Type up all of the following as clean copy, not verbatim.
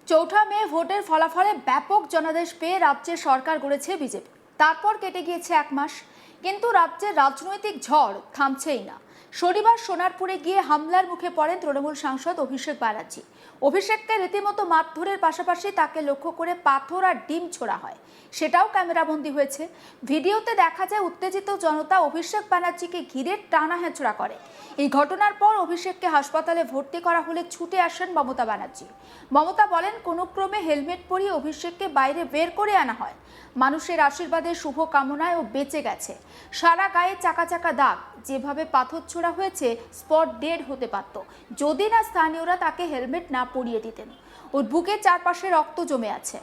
চৌঠা মে ভোটের ফলাফলে ব্যাপক জনাদেশ পেয়ে রাজ্যের সরকার গড়েছে বিজেপি। তারপর কেটে গিয়েছে এক মাস, কিন্তু রাজ্যের রাজনৈতিক ঝড় থামছেই না। শনিবার সোনারপুরে গিয়ে হামলার মুখে পড়েন তৃণমূল সাংসদ অভিষেক ব্যানার্জি। অভিষেককে রীতিমতো মারধরের পাশাপাশি তাকে লক্ষ্য করে পাথর আর ডিম ছোড়া হয়, সেটাও ক্যামেরাবন্দি হয়েছে। ভিডিওতে দেখা যায় উত্তেজিত জনতা অভিষেক ব্যানার্জিকে ঘিরে টানা হেঁচড়া করে। এই ঘটনার পর অভিষেককে হাসপাতালে ভর্তি করা হলে ছুটে আসেন মমতা ব্যানার্জি। মমতা বলেন, কোনো ক্রমে হেলমেট পরিয়ে অভিষেককে বাইরে বের করে আনা হয়। মানুষের আশীর্বাদের শুভ কামনায় ও বেঁচে গেছে। সারা গায়ে চাকা চাকা দাগ, যেভাবে পাথর ছোড়া হয়েছে স্পট ডেড হতে পারত যদি না স্থানীয়রা তাকে হেলমেট না পরিয়ে দিতেন। ওর বুকের চারপাশে রক্ত জমে আছে।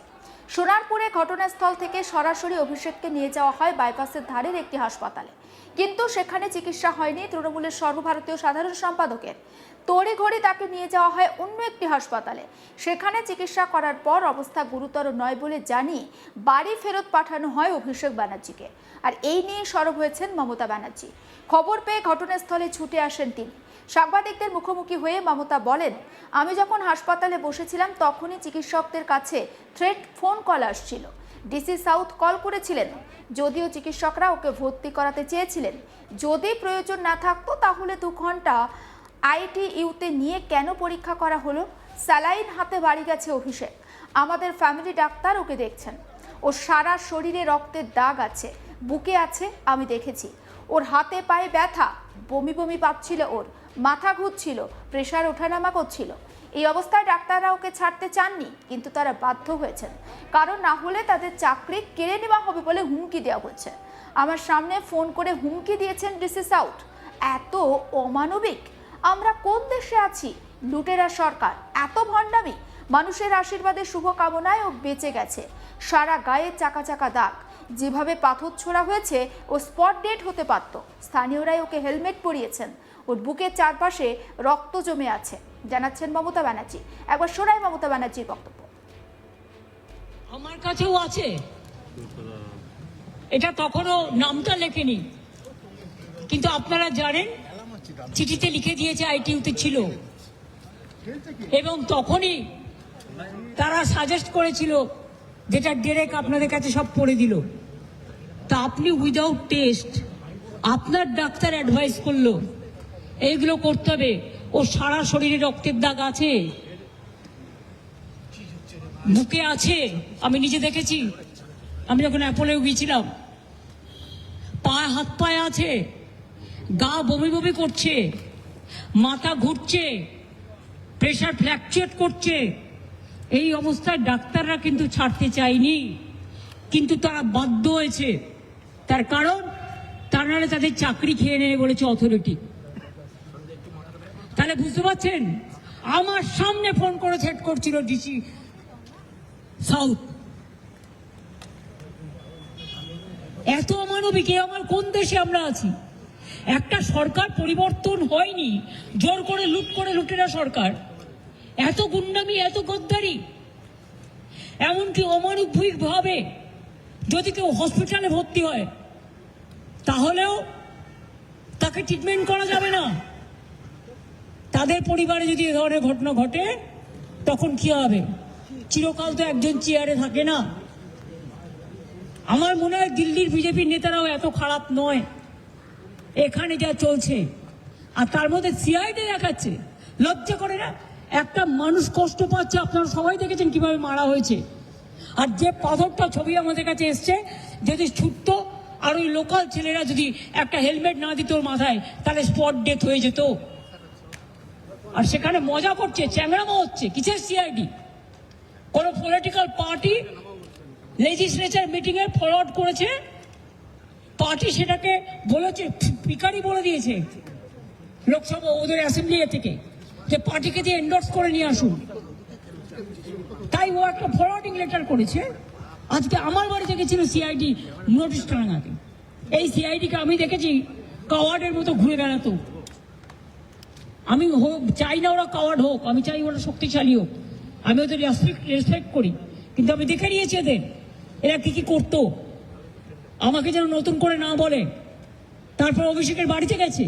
সোনারপুরে ঘটনাস্থল থেকে সরাসরি অভিষেককে নিয়ে যাওয়া হয় বাইপাসের ধারের একটি হাসপাতালে, কিন্তু সেখানে চিকিৎসা হয়নি তৃণমূলের সর্বভারতীয় সাধারণ সম্পাদকের। তড়িঘড়ি তাকে নিয়ে যাওয়া হয় অন্য একটি হাসপাতালে। সেখানে চিকিৎসা করার পর অবস্থা গুরুতর নয় বলে জানিয়ে বাড়ি ফেরত পাঠানো হয় অভিষেক ব্যানার্জিকে। আর এই নিয়ে সরব হয়েছেন মমতা ব্যানার্জি। খবর পেয়ে ঘটনাস্থলে ছুটে আসেন তিনি। সাংবাদিকদের মুখোমুখি হয়ে মমতা বলেন, আমি যখন হাসপাতালে বসেছিলাম তখনই চিকিৎসকদের কাছে থ্রেট ফোন কল আসছিল। ডিসি সাউথ কল করেছিলেন, যদিও চিকিৎসকরা ওকে ভর্তি করাতে চেয়েছিলেন। যদি প্রয়োজন না থাকতো তাহলে 2 ঘন্টা আইটিইউতে নিয়ে কেন পরীক্ষা করা হলো? স্যালাইন হাতে বাড়ি গেছে অভিষেক। আমাদের ফ্যামিলি ডাক্তার ওকে দেখছেন। ওর সারা শরীরে রক্তের দাগ আছে, বুকে আছে, আমি দেখেছি। ওর হাতে পায়ে ব্যথা, বমি বমি পাচ্ছিল, ওর মাথা ঘুরছিল, প্রেশার ওঠানামা করছিল। এই অবস্থায় ডাক্তাররা ওকে ছাড়তে চাননি, কিন্তু তারা বাধ্য হয়েছেন, কারণ না হলে তাদের চাকরি কেড়ে নেওয়া হবে বলে হুমকি দেওয়া হচ্ছে। আমার সামনে ফোন করে হুমকি দিয়েছেন ডিসি সাউথ। এত অমানবিক! আমরা কোন দেশে আছি? লুটেরা সরকার, এত ভণ্ডামি! মানুষের আশীর্বাদের শুভকামনায় ও বেঁচে গেছে। সারা গায়ে চাকা চাকা দাগ, যেভাবে পাথর ছোড়া হয়েছে ও স্পট ডেড হতে পারত। স্থানীয়রাই ওকে হেলমেট পরিয়েছেন। ওর বুকের চারপাশে রক্ত জমে আছে, জানাচ্ছেন মমতা ব্যানার্জি। একবার শোনাই মমতা ব্যানার্জির বক্তব্য। আমার কাছেও আছে, এটা তখনও নামটা লেখেনি, কিন্তু আপনারা জানেন চিঠিতে লিখে দিয়েছে আইটিইউতে ছিল, এবং তখনই তারা সাজেস্ট করেছিল, যেটা ডিরেক্ট আপনাদের কাছে সব পড়ে দিল। তা আপনি উইদাউট টেস্ট আপনার ডাক্তার অ্যাডভাইস করলো এইগুলো করতে হবে। ও সারা শরীরে রক্তের দাগ আছে, বুকে আছে, আমি নিজে দেখেছি। আমি যখন অ্যাপোলেও গিয়েছিলাম, হাত পায়ে আছে, গা বমি বমি করছে, মাথা ঘুরছে, প্রেশার ফ্ল্যাকচুয়েট করছে। এই অবস্থায় ডাক্তাররা কিন্তু ছাড়তে চায়নি, কিন্তু তারা বাধ্য হয়েছে। তার কারণ তারা তাদের চাকরি খেয়ে নেবে বলেছে অথরিটি। তাহলে বুঝতে পারছেন, আমার সামনে ফোন করে সেট করছিল ডিসি সাউথ। এত অমানবিক! আমার কোন দেশে আমরা আছি? একটা সরকার পরিবর্তন হয়নি, জোর করে লুট করে লুটেরা সরকার। এত গুন্ডামি, এত গদ্দারি! এমনকি অমানবিক ভাবে যদি কেউ হসপিটালে ভর্তি হয় তাহলেও তাকে ট্রিটমেন্ট করা যাবে না। তাদের পরিবারে যদি এ ধরনের ঘটনা ঘটে তখন কি হবে? চিরকাল তো একজন চেয়ারে থাকে না। আমার মনে হয় দিল্লির বিজেপির নেতারাও এত খারাপ নয়। এখানে যা চলছে, আর তার মধ্যে সিআইডি দেখাচ্ছে, লজ্জা করে না? একটা মানুষ কষ্ট পাচ্ছে, আপনারা সবাই দেখেছেন কিভাবে মারা হয়েছে। আর যে পাথরটা ছবি আমাদের কাছে এসছে, যদি ছুটতো আর ওই লোকাল ছেলেরা যদি একটা হেলমেট না দিত ওর মাথায়, তাহলে স্পট ডেথ হয়ে যেত। আর সেখানে মজা করছে, চ্যাংড়ামো হচ্ছে। কিসের সিআইডি? কোন পলিটিক্যাল পার্টি লেজিসলেচার মিটিং এ ফরওয়ার্ড করেছে, পার্টি সেটাকে বলেছে, পিকারি বলে দিয়েছে লোকসভা ওদের অ্যাসেম্বলি থেকে, যে পার্টিকে দিয়ে এন্ডোর্স করে নিয়ে আসুন। তাই ও একটা ফরওয়ার্ডিং লেটার করেছে। আজকে আমার বাড়িতে গেছিল সিআইডি নোটিশ টাঙাতে। এই সিআইডিকে আমি দেখেছি কাওয়ার্ডের মতো ঘুরে বেড়াতো। আমি চাই না ওরা কাওয়ার্ড হোক, আমি চাই ওরা শক্তিশালী হোক। আমি ওদের রেসপেক্ট করি, কিন্তু আমি দেখে নিয়েছি এরা কি কি করতো। আমাকে যেন নতুন করে না বলে। তারপর অভিষেকের বাড়িতে গেছে,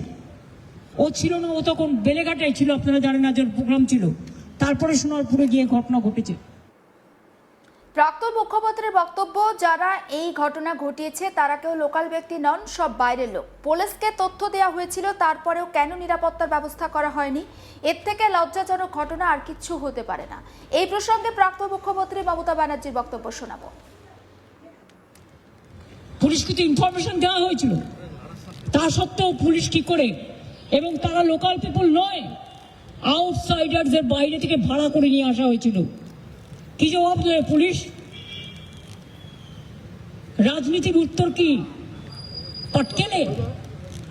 ও ছিল না, ও তখন বেলেঘাটায় ছিল, আপনারা জানেন না, যে প্রোগ্রাম ছিল। তারপরে সোনারপুরে গিয়ে ঘটনা ঘটেছে। প্রাক্তন মুখ্যমন্ত্রীর বক্তব্য, যারা এই ঘটনা ঘটিয়েছে তারা কেউ লোকাল ব্যক্তি নন, সব বাইরের লোক। পুলিশকে তথ্য দেওয়া হয়েছিল, তারপরেও কেন নিরাপত্তার ব্যবস্থা করা হয়নি? এর থেকে লজ্জাজনক ঘটনা আর কিচ্ছু হতে পারে না। এই প্রসঙ্গে প্রাক্তন মুখ্যমন্ত্রী মমতা ব্যানার্জির বক্তব্য শোনাবো। পুলিশকে তো ইনফরমেশন দেওয়া হয়েছিল, তা সত্ত্বেও পুলিশ কি করে, এবং তারা লোকাল পিপল নয়, আউটসাইডারদের বাইরে থেকে ভাড়া করে নিয়ে আসা হয়েছিল। কি জবাব দেবে পুলিশ? রাজনীতির উত্তর কি? পাটকেলে?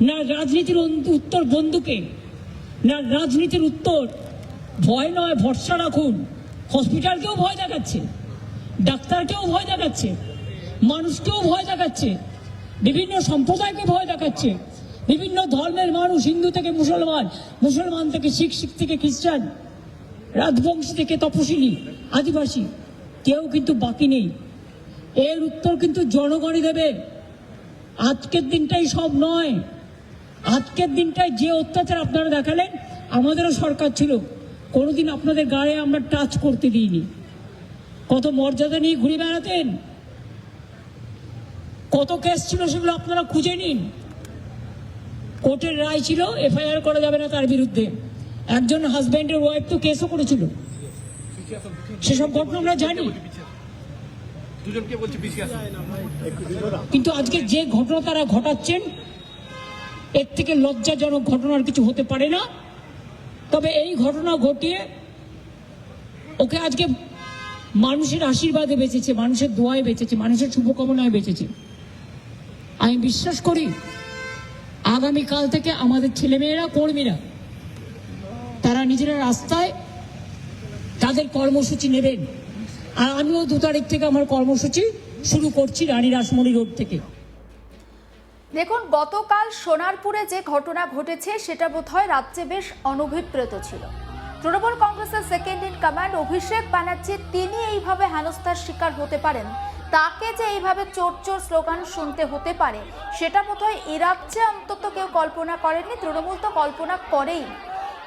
না রাজনীতির উত্তর বন্দুকে? না রাজনীতির উত্তর ভয় নয়, ভরসা রাখুন। হসপিটালকেও ভয় দেখাচ্ছে, ডাক্তারকেও ভয় দেখাচ্ছে, মানুষকেও ভয় দেখাচ্ছে, বিভিন্ন সম্প্রদায়কে ভয় দেখাচ্ছে, বিভিন্ন ধর্মের মানুষ, হিন্দু থেকে মুসলমান, মুসলমান থেকে শিখ, শিখ থেকে খ্রিস্টান, রাজবংশী থেকে তপশিলি, আদিবাসী, কেউ কিন্তু বাকি নেই। এর উত্তর কিন্তু জনগণই দেবে। আজকের দিনটাই সব নয়। আজকের দিনটায় যে অত্যাচার আপনারা দেখালেন, আমাদেরও সরকার ছিল, কোনোদিন আপনাদের গায়ে আমরা টাচ করতে দিইনি। কত মর্যাদা নিয়ে ঘুরে বেড়াতেন, কত কেস ছিল সেগুলো আপনারা খুঁজে নিন। কোর্টের রায় ছিল এফআইআর করা যাবে না তার বিরুদ্ধে। একজন হাজব্যান্ডের ওয়াইফ তো কেসও করেছিল, সেসব ঘটনা আমরা জানি। কিন্তু আজকে যে ঘটনা তারা ঘটাচ্ছেন, এর থেকে লজ্জাজনক ঘটনার কিছু হতে পারে না। তবে এই ঘটনা ঘটিয়ে ওকে আজকে মানুষের আশীর্বাদে বেঁচেছে, মানুষের দোয়ায় বেঁচেছে, মানুষের শুভকামনায় বেঁচেছে। আমি বিশ্বাস করি আগামীকাল থেকে আমাদের ছেলেমেয়েরা, কর্মীরা, তারা নিজেরা রাস্তায় তাদের কর্মসূচি নেবেন। আর আমিও 2 তারিখ থেকে আমার কর্মসূচি শুরু করছি রানী রাসমণি রোড থেকে। দেখুন, গতকাল সোনারপুরে যে ঘটনা ঘটেছে সেটা বোধহয় রাজ্যে বেশ অনভিপ্রেত ছিল। তৃণমূল কংগ্রেসের second in command Abhishek Banerjee, তিনি এইভাবে হেনস্থার শিকার হতে পারেন, তাকে যে এইভাবে চোর চোর স্লোগান শুনতে হতে পারে, সেটা বোধহয় এ রাজ্যে অন্তত কেউ কল্পনা করেননি। তৃণমূল তো কল্পনা করেই।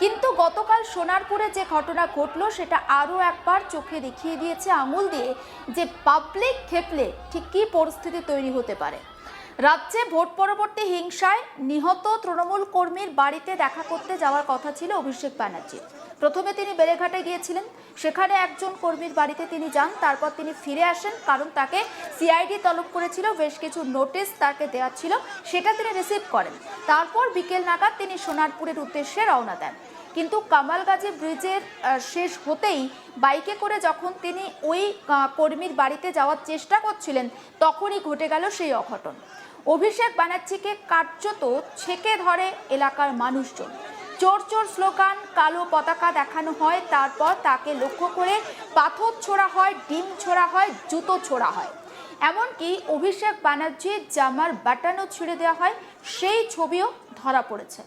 কিন্তু গতকাল সোনারপুরে যে ঘটনা ঘটলো সেটা আরও একবার চোখে দেখিয়ে দিয়েছে আঙুল দিয়ে যে পাবলিক খেপলে ঠিক কী পরিস্থিতি তৈরি হতে পারে। রাজ্যে ভোট পরবর্তী হিংসায় নিহত তৃণমূল কর্মীর বাড়িতে দেখা করতে যাওয়ার কথা ছিল অভিষেক ব্যানার্জির। প্রথমে তিনি বেলেঘাটে গিয়েছিলেন, সেখানে একজন কর্মীর বাড়িতে তিনি যান, তারপর তিনি ফিরে আসেন, কারণ তাকে সিআইডি তলব করেছিল, বেশ কিছু নোটিশ তাকে দেওয়া ছিল, সেটা তিনি রিসিভ করেন। তারপর বিকেল নাগাদ তিনি সোনারপুরের উদ্দেশ্যে রওনা দেন। কিন্তু কামালগাজী ব্রিজের শেষ হতেই বাইকে করে যখন তিনি ওই কর্মীর বাড়িতে যাওয়ার চেষ্টা করছিলেন, তখনই ঘটে গেল সেই অঘটন। অভিষেক ব্যানার্জিকে কার্যত ছেকে ধরে এলাকার মানুষজন। চোর চোর স্লোগান, কালো পতাকা দেখানো হয়, তারপর তাকে লক্ষ্য করে পাথর ছোড়া হয়, ডিম ছোড়া হয়, জুতো ছোড়া হয়, এমনকি অভিষেক ব্যানার্জির জামার বাটনও ছিঁড়ে দেওয়া হয়। সেই ছবিও ধরা পড়েছে।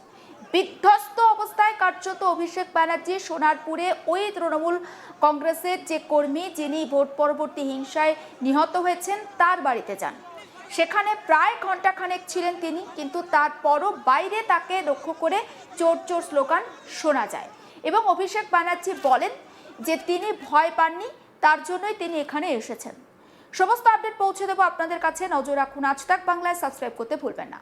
বিধ্বস্ত অবস্থায় কার্যত অভিষেক ব্যানার্জি সোনারপুরে ওই তৃণমূল কংগ্রেসের যে কর্মী, যিনি ভোট পরবর্তী হিংসায় নিহত হয়েছেন, তার বাড়িতে যান। সেখানে প্রায় ঘণ্টাখানেক ছিলেন তিনি, কিন্তু তারপরও বাইরে তাকে লক্ষ্য করে চোর চোর স্লোগান শোনা যায়। এবং অভিষেক ব্যানার্জি বলেন যে তিনি ভয় পাননি, তার জন্যই তিনি এখানে এসেছেন। সমস্ত আপডেট পৌঁছে দেবো আপনাদের কাছে। নজর রাখুন আজ তাক বাংলায়, সাবস্ক্রাইব করতে ভুলবেন না।